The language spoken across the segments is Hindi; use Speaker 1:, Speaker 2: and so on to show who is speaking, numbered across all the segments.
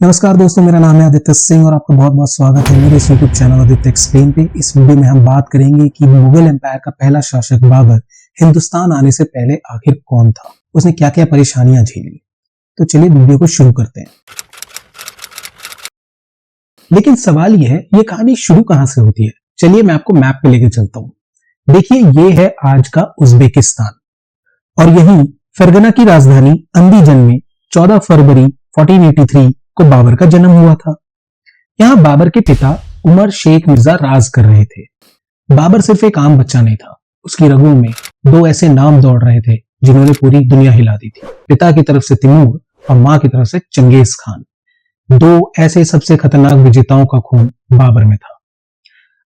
Speaker 1: नमस्कार दोस्तों, मेरा नाम है आदित्य सिंह और आपका बहुत बहुत स्वागत है मेरे इस यूट्यूब चैनल आदित्य एक्सप्लेन पे। इस वीडियो में हम बात करेंगे कि मुगल एम्पायर का पहला शासक बाबर हिंदुस्तान आने से पहले आखिर कौन था, उसने क्या क्या परेशानियां झेली। तो चलिए वीडियो को शुरू करते हैं। लेकिन सवाल यह है, ये कहानी शुरू कहां से होती है। चलिए मैं आपको मैप पे लेके चलता हूँ। देखिए, ये है आज का उज्बेकिस्तान और यही फरगना की राजधानी अंदीजन में 14 फरवरी 1483 को बाबर का जन्म हुआ था। यहां बाबर के पिता उमर शेख मिर्जा राज कर रहे थे। बाबर सिर्फ एक आम बच्चा नहीं था, उसकी रगों में दो ऐसे नाम दौड़ रहे थे जिन्होंने पूरी दुनिया हिला दी थी। पिता की तरफ से तिमूर और मां की तरफ से चंगेज खान, दो ऐसे सबसे खतरनाक विजेताओं का खून बाबर में था।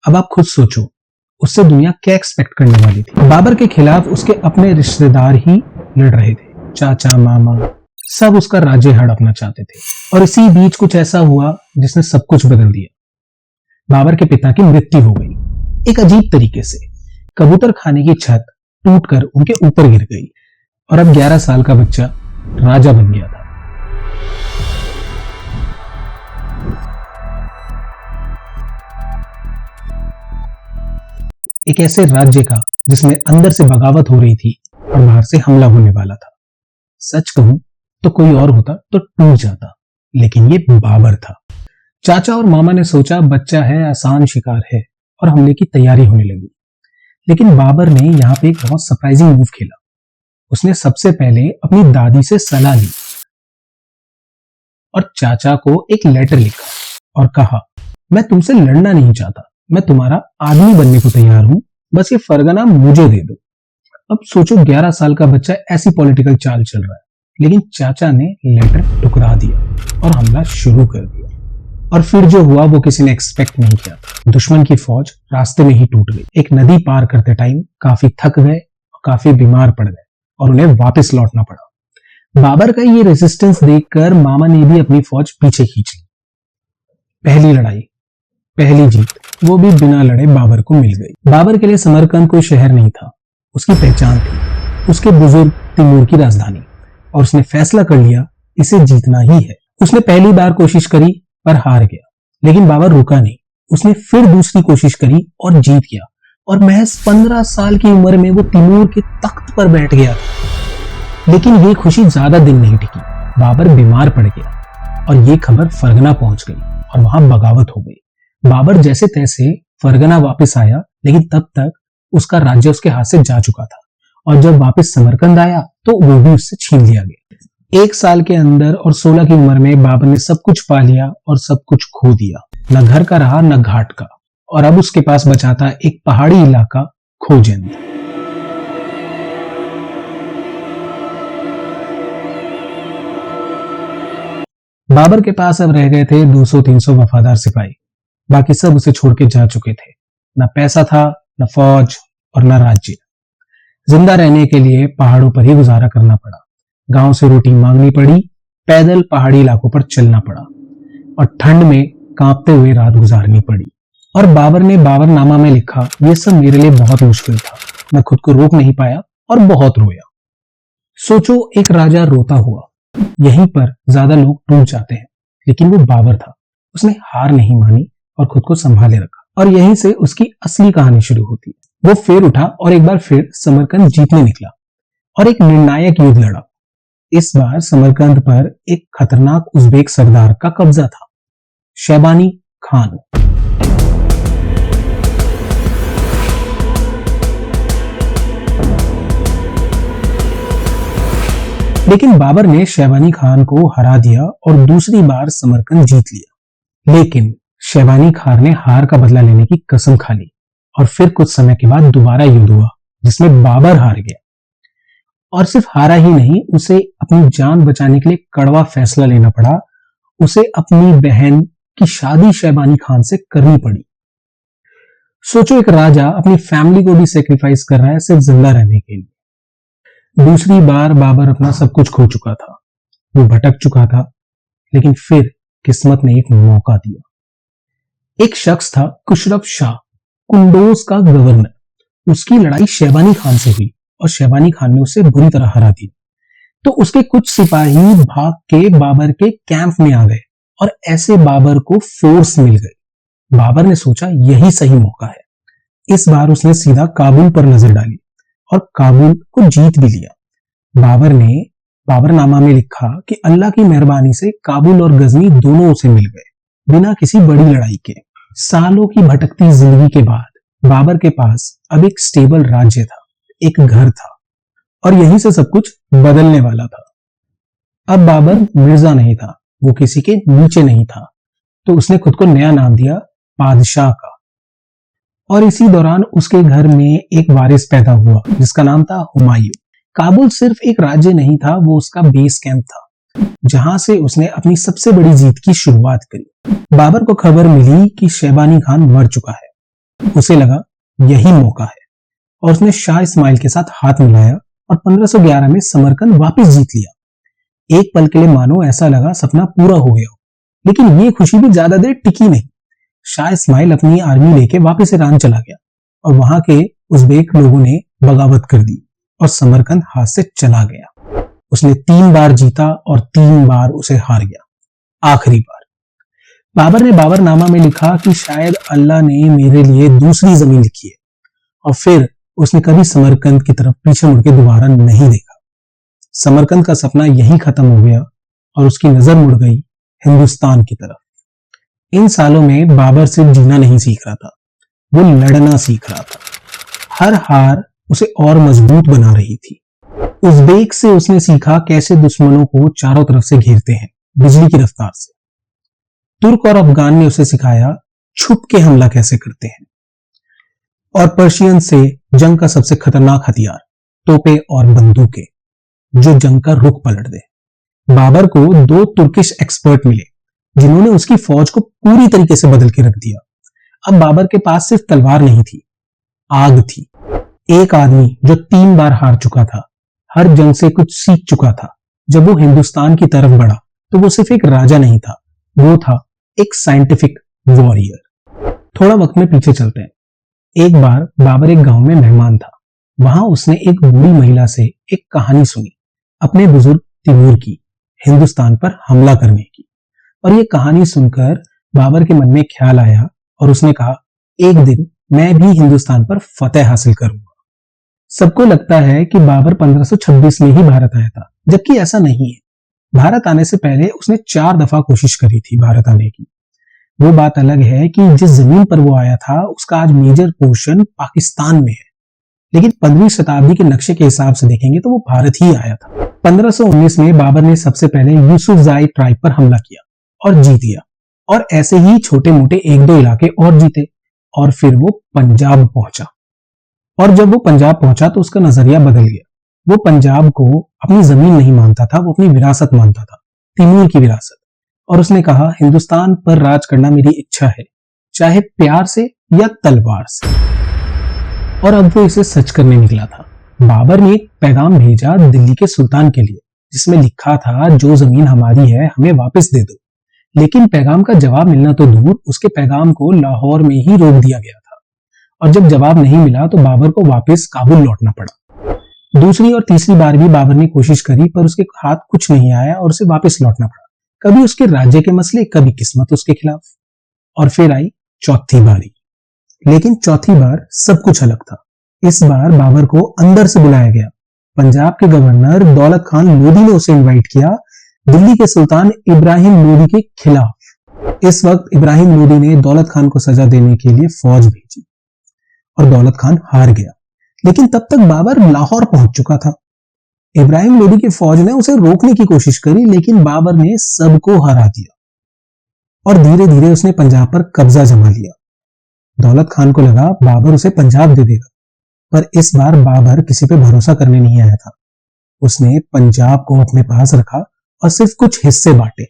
Speaker 1: अब आप खुद सोचो, उससे दुनिया क्या एक्सपेक्ट करने वाली थी। बाबर के खिलाफ उसके अपने रिश्तेदार ही लड़ रहे थे, चाचा मामा सब उसका राज्य हड़पना चाहते थे। और इसी बीच कुछ ऐसा हुआ जिसने सब कुछ बदल दिया। बाबर के पिता की मृत्यु हो गई एक अजीब तरीके से। कबूतर खाने की छत टूटकर उनके ऊपर गिर गई और अब 11 साल का बच्चा राजा बन गया था। एक ऐसे राज्य का जिसमें अंदर से बगावत हो रही थी और बाहर से हमला होने वाला था। सच कहूं तो कोई और होता तो टूट जाता, लेकिन ये बाबर था। चाचा और मामा ने सोचा बच्चा है, आसान शिकार है, और हमले की तैयारी होने लगी। लेकिन बाबर ने यहां पे एक बहुत सरप्राइजिंग मूव खेला। उसने सबसे पहले अपनी दादी से सलाह ली और चाचा को एक लेटर लिखा और कहा, मैं तुमसे लड़ना नहीं चाहता, मैं तुम्हारा आदमी बनने को तैयार हूं, बस ये फरगना मुझे दे दो। अब सोचो, 11 साल का बच्चा ऐसी पॉलिटिकल चाल चल रहा है। लेकिन चाचा ने लेटर ठुकरा दिया और हमला शुरू कर दिया। और फिर जो हुआ वो किसी ने एक्सपेक्ट नहीं किया था। दुश्मन की फौज रास्ते में ही टूट गई। एक नदी पार करते टाइम काफी थक गए और काफी बीमार पड़ गए और उन्हें वापस लौटना पड़ा। बाबर का ये रेजिस्टेंस देखकर मामा ने भी अपनी फौज पीछे खींच ली। पहली लड़ाई, पहली जीत, वो भी बिना लड़े बाबर को मिल गई। बाबर के लिए समरकंद कोई शहर नहीं था, उसकी पहचान थी, उसके बुजुर्ग तिमूर की राजधानी। और उसने फैसला कर लिया इसे जीतना ही है। उसने पहली बार कोशिश करी पर हार गया, लेकिन बाबर रुका नहीं। उसने फिर दूसरी कोशिश करी और जीत गया और महज 15 साल की उम्र में वो तिमूर के तख्त पर बैठ गया। लेकिन ये खुशी ज्यादा दिन नहीं टिकी। बाबर बीमार पड़ गया और ये खबर फरगना पहुंच गई और वहां बगावत हो गई। बाबर जैसे तैसे फरगना वापस आया, लेकिन तब तक उसका राज्य उसके हाथ से जा चुका था। और जब वापस समरकंद आया तो वो भी उससे छीन लिया गया। 1 साल के अंदर और 16 की उम्र में बाबर ने सब कुछ पा लिया और सब कुछ खो दिया। न घर का रहा न घाट का। और अब उसके पास बचा था एक पहाड़ी इलाका, खोजंद। बाबर के पास अब रह गए थे 200-300 वफादार सिपाही। बाकी सब उसे छोड़ के जा चुके थे। न पैसा था, न फौज और न राज्य। जिंदा रहने के लिए पहाड़ों पर ही गुजारा करना पड़ा। गांव से रोटी मांगनी पड़ी, पैदल पहाड़ी इलाकों पर चलना पड़ा और ठंड में कांपते हुए रात गुजारनी पड़ी। और बाबर ने बाबरनामा में लिखा, यह सब मेरे लिए बहुत मुश्किल था, मैं खुद को रोक नहीं पाया और बहुत रोया। सोचो, एक राजा रोता हुआ। यहीं पर ज्यादा लोग टूट जाते हैं, लेकिन वो बाबर था। उसने हार नहीं मानी और खुद को संभाले रखा। और यहीं से उसकी असली कहानी शुरू होती है। वो फिर उठा और एक बार फिर समरकंद जीतने निकला और एक निर्णायक युद्ध लड़ा। इस बार समरकंद पर एक खतरनाक उज़्बेक सरदार का कब्जा था, शैबानी खान। लेकिन बाबर ने शैबानी खान को हरा दिया और दूसरी बार समरकंद जीत लिया। लेकिन शैबानी खान ने हार का बदला लेने की कसम खा ली और फिर कुछ समय के बाद दोबारा युद्ध हुआ जिसमें बाबर हार गया। और सिर्फ हारा ही नहीं, उसे अपनी जान बचाने के लिए कड़वा फैसला लेना पड़ा। उसे अपनी बहन की शादी शैबानी खान से करनी पड़ी। सोचो, एक राजा अपनी फैमिली को भी सेक्रीफाइस कर रहा है सिर्फ जिंदा रहने के लिए। दूसरी बार बाबर अपना सब कुछ खो चुका था, वो भटक चुका था, लेकिन फिर किस्मत ने एक मौका दिया। एक शख्स था खुशरव शाह, कुंडोज का गवर्नर। उसकी लड़ाई शैबानी खान से हुई और शैबानी खान ने उसे बुरी तरह हरा दिया। तो उसके कुछ सिपाही भाग के बाबर के कैंप में आ गए और ऐसे बाबर को फोर्स मिल गई। बाबर ने सोचा यही सही मौका है। इस बार उसने सीधा काबुल पर नजर डाली और काबुल को जीत भी लिया। बाबर ने बाबरनामा में लिखा कि अल्लाह की मेहरबानी से काबुल और गजनी दोनों उसे मिल गए बिना किसी बड़ी लड़ाई के। सालों की भटकती जिंदगी के बाद बाबर के पास अब एक स्टेबल राज्य था, एक घर था और यहीं से सब कुछ बदलने वाला था। अब बाबर मिर्जा नहीं था, वो किसी के नीचे नहीं था, तो उसने खुद को नया नाम दिया बादशाह का। और इसी दौरान उसके घर में एक वारिस पैदा हुआ जिसका नाम था हुमायूं। काबुल सिर्फ एक राज्य नहीं था, वो उसका बेस कैंप था जहां से उसने अपनी सबसे बड़ी जीत की शुरुआत करी। बाबर को खबर मिली कि शैबानी खान मर चुका है। उसे लगा यही मौका है और उसने शाह इस्माइल के साथ हाथ मिलाया और 1511 में समरकंद वापस जीत लिया। एक पल के लिए मानो ऐसा लगा सपना पूरा हो गया, लेकिन ये खुशी भी ज्यादा देर टिकी नहीं। शाह इस्माइल अपनी आर्मी लेके वापस ईरान चला गया और वहां के उज़्बेक लोगों ने बगावत कर दी और समरकंद हाथ से चला गया। उसने 3 बार जीता और 3 बार उसे हार गया। आखिरी बार बाबर ने बाबरनामा में लिखा कि शायद अल्लाह ने मेरे लिए दूसरी जमीन लिखी है, और फिर उसने कभी समरकंद की तरफ पीछे मुड़ के दोबारा नहीं देखा। समरकंद का सपना यहीं खत्म हो गया और उसकी नजर मुड़ गई हिंदुस्तान की तरफ। इन सालों में बाबर सिर्फ जीना नहीं सीख रहा था, वो लड़ना सीख रहा था। हर हार उसे और मजबूत बना रही थी। उज़्बेक से उसने सीखा कैसे दुश्मनों को चारों तरफ से घेरते हैं, बिजली की रफ्तार से। तुर्क और अफगान ने उसे सिखाया छुप के हमला कैसे करते हैं। और पर्शियन से जंग का सबसे खतरनाक हथियार तोपे और बंदूकें, जो जंग का रुख पलट दे। बाबर को 2 तुर्किश एक्सपर्ट मिले जिन्होंने उसकी फौज को पूरी तरीके से बदल के रख दिया। अब बाबर के पास सिर्फ तलवार नहीं थी, आग थी। एक आदमी जो 3 बार हार चुका था, हर जंग से कुछ सीख चुका था। जब वो हिंदुस्तान की तरफ बढ़ा तो वो सिर्फ एक राजा नहीं था, वो था एक साइंटिफिक वॉरियर। थोड़ा वक्त में पीछे चलते हैं। एक बार बाबर एक गांव में मेहमान था। वहां उसने एक बूढ़ी महिला से एक कहानी सुनी, अपने बुजुर्ग तिमूर की हिंदुस्तान पर हमला करने की। और ये कहानी सुनकर बाबर के मन में ख्याल आया और उसने कहा, एक दिन मैं भी हिंदुस्तान पर फतेह हासिल करूंगा। सबको लगता है कि बाबर 1526 में ही भारत आया था, जबकि ऐसा नहीं है। भारत आने से पहले उसने 4 दफा कोशिश करी थी भारत आने की। वो बात अलग है कि जिस जमीन पर वो आया था उसका आज मेजर पोर्शन पाकिस्तान में है, लेकिन 15वीं शताब्दी के नक्शे के हिसाब से देखेंगे तो वो भारत ही आया था। 1519 में बाबर ने सबसे पहले यूसुफजाई ट्राइब पर हमला किया और जीत गया, और ऐसे ही छोटे मोटे 1-2 इलाके और जीते, और फिर वो पंजाब पहुंचा। और जब वो पंजाब पहुंचा तो उसका नजरिया बदल गया। वो पंजाब को अपनी जमीन नहीं मानता था, वो अपनी विरासत मानता था, तिमूर की विरासत। और उसने कहा, हिंदुस्तान पर राज करना मेरी इच्छा है, चाहे प्यार से या तलवार से। और अब वो इसे सच करने निकला था। बाबर ने एक पैगाम भेजा दिल्ली के सुल्तान के लिए, जिसमें लिखा था, जो जमीन हमारी है हमें वापस दे दो। लेकिन पैगाम का जवाब मिलना तो दूर, उसके पैगाम को लाहौर में ही रोक दिया गया था। और जब जवाब नहीं मिला तो बाबर को वापस काबुल लौटना पड़ा। दूसरी और तीसरी बार भी बाबर ने कोशिश करी, पर उसके हाथ कुछ नहीं आया और उसे वापस लौटना पड़ा। कभी उसके राज्य के मसले, कभी किस्मत उसके खिलाफ। और फिर आई चौथी बारी। लेकिन चौथी बार सब कुछ अलग था। इस बार बाबर को अंदर से बुलाया गया। पंजाब के गवर्नर दौलत खान लोधी ने उसे इनवाइट किया, दिल्ली के सुल्तान इब्राहिम लोधी के खिलाफ। इस वक्त इब्राहिम लोधी ने दौलत खान को सजा देने के लिए फौज भेजी और दौलत खान हार गया। लेकिन तब तक बाबर लाहौर पहुंच चुका था। इब्राहिम लोधी की फौज ने उसे रोकने की कोशिश करी, लेकिन बाबर ने सबको हरा दिया और धीरे धीरे उसने पंजाब पर कब्जा जमा लिया। दौलत खान को लगा बाबर उसे पंजाब दे देगा, पर इस बार बाबर किसी पे भरोसा करने नहीं आया था। उसने पंजाब को अपने पास रखा और सिर्फ कुछ हिस्से बांटे।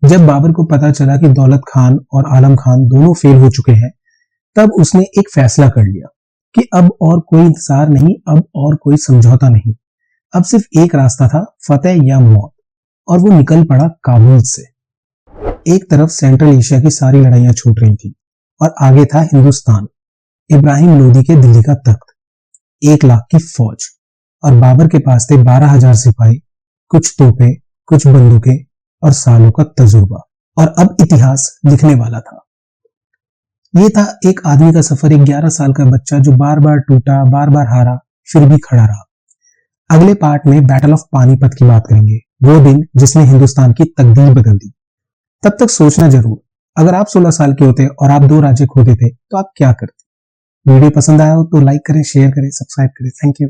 Speaker 1: जब बाबर को पता चला कि दौलत खान और आलम खान दोनों फेल हो चुके हैं, तब उसने एक फैसला कर लिया कि अब और कोई इंतजार नहीं, अब और कोई समझौता नहीं। अब सिर्फ एक रास्ता था, फतेह या मौत। और वो निकल पड़ा काबुल से। एक तरफ सेंट्रल एशिया की सारी लड़ाइयां छूट रही थी और आगे था हिंदुस्तान, इब्राहिम लोधी के दिल्ली का तख्त, 1 लाख की फौज। और बाबर के पास थे 12,000 सिपाही, कुछ तोपे, कुछ बंदूकें और सालों का तजुर्बा। और अब इतिहास लिखने वाला था। ये था एक आदमी का सफर, एक 11 साल का बच्चा जो बार बार टूटा, बार बार हारा, फिर भी खड़ा रहा। अगले पार्ट में बैटल ऑफ पानीपत की बात करेंगे, वो दिन जिसने हिंदुस्तान की तकदीर बदल दी। तब तक सोचना जरूर, अगर आप 16 साल के होते और आप 2 राज्य खो देते तो आप क्या करते। वीडियो पसंद आया हो तो लाइक करें, शेयर करें, सब्सक्राइब करें। Thank you.